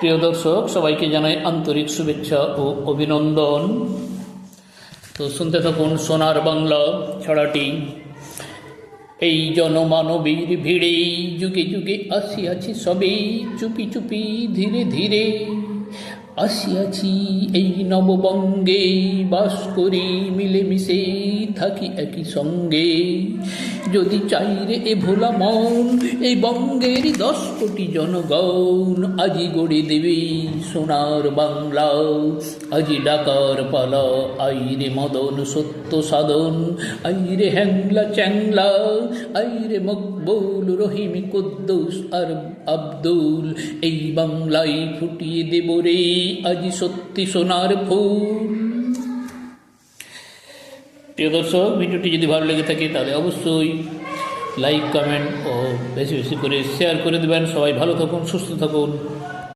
প্রিয় দর্শক, সবাইকে জানাই আন্তরিক শুভেচ্ছা ও অভিনন্দন। তো শুনতে থাকুন সোনার বাংলা ছড়াটি। এই জনমানবীর ভিড়ে যুগে যুগে আসিয়াছি সবে, চুপি চুপি ধীরে ধীরে আসিয়াছি এই নববঙ্গে, বাস করি মিলেমিশে থাকি একই সঙ্গে। যদি চাই রে এ ভোলা মন, এই বঙ্গের 10 কোটি জনগণ আজি গড়ে দেবে সোনার বাংলা। আজি ডাকার পালা, আইরে মদন সত্য সাধন, আইরে হ্যাংলা চ্যাংলা, আইরে মকবুল রহিম কুদ্দুস আর আব্দুল। এই বাংলায় ফুটিয়ে দেব রে আজি সত্যি সোনার ফুল। প্রিয় দর্শক, ভিডিওটি যদি ভালো লেগে থাকে তাহলে অবশ্যই লাইক, কমেন্ট ও বেশি বেশি করে শেয়ার করে দেবেন। সবাই ভালো থাকুন, সুস্থ থাকুন।